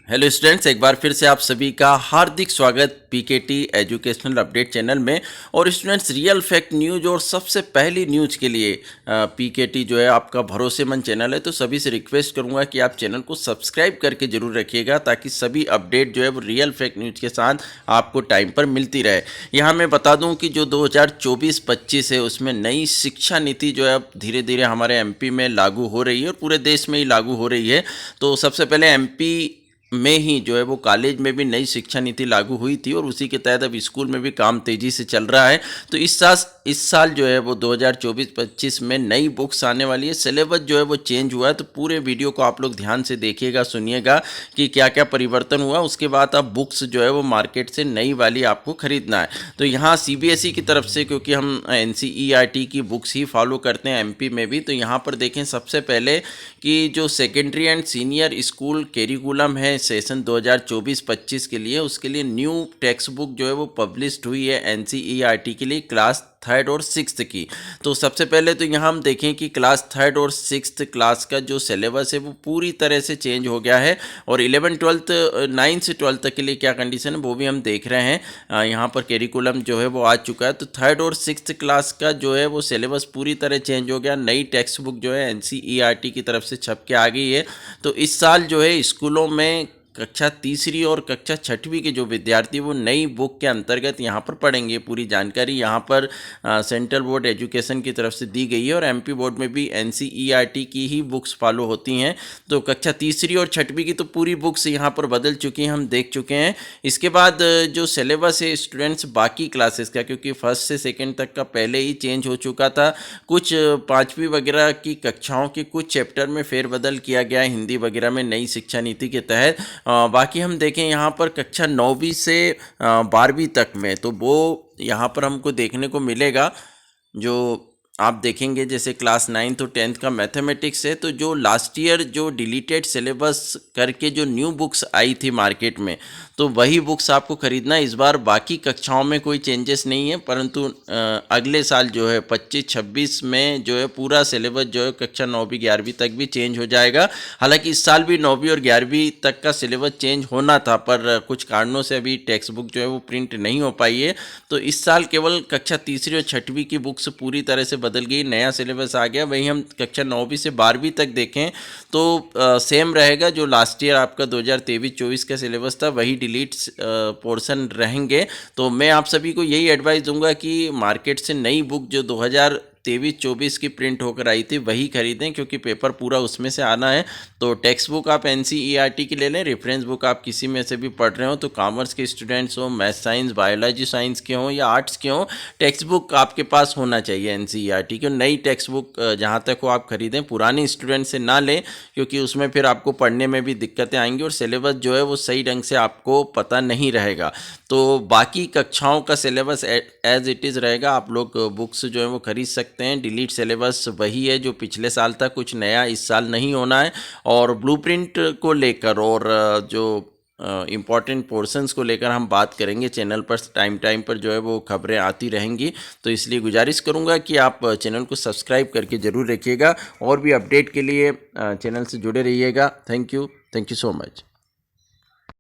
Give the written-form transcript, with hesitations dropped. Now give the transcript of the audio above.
Hello students, एक बार फिर से आप सभी का हार्दिक स्वागत पीकेटी एजुकेशनल अपडेट चैनल में। और स्टूडेंट्स, रियल फैक्ट न्यूज़ और सबसे पहली न्यूज़ के लिए पीकेटी जो है आपका भरोसेमंद चैनल है, तो सभी से रिक्वेस्ट करूंगा कि आप चैनल को सब्सक्राइब करके जरूर रखिएगा ताकि सभी अपडेट जो है वो रियल फैक्ट न्यूज़ के साथ आपको टाइम पर मिलती रहे। यहाँ मैं बता दूँ कि जो 2024-25 है उसमें नई शिक्षा नीति जो है अब धीरे धीरे हमारे एमपी में लागू हो रही है और पूरे देश में ही लागू हो रही है। तो सबसे पहले एमपी में ही जो है वो कॉलेज में भी नई शिक्षा नीति लागू हुई थी और उसी के तहत अब स्कूल में भी काम तेज़ी से चल रहा है। तो इस साल जो है वो 2024-25 में नई बुक्स आने वाली है। सिलेबस जो है वो चेंज हुआ है, तो पूरे वीडियो को आप लोग ध्यान से देखिएगा, सुनिएगा कि क्या क्या परिवर्तन हुआ। उसके बाद आप बुक्स जो है वो मार्केट से नई वाली आपको खरीदना है। तो यहाँ सीबीएसई की तरफ से, क्योंकि हम एनसीईआरटी की बुक्स ही फॉलो करते हैं एमपी में भी, तो यहाँ पर देखें सबसे पहले कि जो secondary and senior school curriculum है सेशन 2024-25 के लिए, उसके लिए न्यू टेक्स्ट बुक जो है वो पब्लिश्ड हुई है एनसीईआरटी के लिए क्लास थर्ड और सिक्स्थ की। तो सबसे पहले तो यहाँ हम देखें कि क्लास थर्ड और सिक्स्थ क्लास का जो सिलेबस है वो पूरी तरह से चेंज हो गया है। और 11-12 9 से 12 तक के लिए क्या कंडीशन है वो भी हम देख रहे हैं। यहाँ पर कैरिकुलम जो है वो आ चुका है। तो थर्ड और सिक्स्थ क्लास का जो है वो सिलेबस पूरी तरह चेंज हो गया। नई टेक्स्ट बुक जो है एनसीईआरटी की तरफ से छप के आ गई है। तो इस साल जो है स्कूलों में कक्षा तीसरी और कक्षा छठवीं के जो विद्यार्थी वो नई बुक के अंतर्गत यहाँ पर पढ़ेंगे। पूरी जानकारी यहाँ पर सेंट्रल बोर्ड एजुकेशन की तरफ से दी गई है और एमपी बोर्ड में भी एनसीईआरटी की ही बुक्स फॉलो होती हैं। तो कक्षा तीसरी और छठवीं की तो पूरी बुक्स यहाँ पर बदल चुकी हैं, हम देख चुके हैं। इसके बाद जो सिलेबस है स्टूडेंट्स बाकी क्लासेस का, क्योंकि फर्स्ट से सेकेंड तक का पहले ही चेंज हो चुका था, कुछ पाँचवीं वगैरह की कक्षाओं के कुछ चैप्टर में फेरबदल किया गया है हिंदी वगैरह में नई शिक्षा नीति के तहत। बाकी हम देखें यहाँ पर कक्षा 9वीं से 12वीं तक में, तो वो यहाँ पर हमको देखने को मिलेगा। जो आप देखेंगे जैसे क्लास 9th और 10th का मैथमेटिक्स है, तो जो लास्ट ईयर जो डिलीटेड सिलेबस करके जो न्यू बुक्स आई थी मार्केट में, तो वही बुक्स आपको खरीदना है। इस बार बाकी कक्षाओं में कोई चेंजेस नहीं है, परंतु अगले साल जो है 25-26 में जो है पूरा सिलेबस जो है कक्षा 9वीं 11वीं तक भी चेंज हो जाएगा। हालांकि इस साल भी 9वीं और 11वीं तक का सिलेबस चेंज होना था, पर कुछ कारणों से अभी टेक्स्ट बुक जो है वो प्रिंट नहीं हो पाई है। तो इस साल केवल कक्षा तीसरी और छठवीं की बुक्स पूरी तरह से बदल गई, नया सिलेबस आ गया। वहीं हम कक्षा 9वीं से 12वीं तक देखें तो सेम रहेगा। जो लास्ट ईयर आपका 2023-24 का सिलेबस था वही डिलीट पोर्शन रहेंगे। तो मैं आप सभी को यही एडवाइस दूंगा कि मार्केट से नई बुक जो 2023-24 की प्रिंट होकर आई थी वही खरीदें, क्योंकि पेपर पूरा उसमें से आना है। तो टेक्स्ट बुक आप एनसीईआरटी की ले लें, रेफरेंस बुक आप किसी में से भी पढ़ रहे हो, तो कॉमर्स के स्टूडेंट्स हो, मैथ साइंस बायोलॉजी साइंस के हों या आर्ट्स के हों, टेक्स्ट बुक आपके पास होना चाहिए एनसीईआरटी की। नई टेक्स्ट बुक जहाँ तक हो आप खरीदें, पुरानी स्टूडेंट से ना लें, क्योंकि उसमें फिर आपको पढ़ने में भी दिक्कतें आएंगी और सिलेबस जो है वो सही ढंग से आपको पता नहीं रहेगा। तो बाकी कक्षाओं का सिलेबस एज इट इज़ रहेगा, आप लोग बुक्स जो है वो खरीद सकते हैं। डिलीट सिलेबस वही है जो पिछले साल था, कुछ नया इस साल नहीं होना है। और ब्लूप्रिंट को लेकर और जो इम्पॉर्टेंट पोर्शंस को लेकर हम बात करेंगे चैनल पर, टाइम पर जो है वो खबरें आती रहेंगी। तो इसलिए गुजारिश करूंगा कि आप चैनल को सब्सक्राइब करके ज़रूर रखिएगा और भी अपडेट के लिए चैनल से जुड़े रहिएगा। Thank you so much.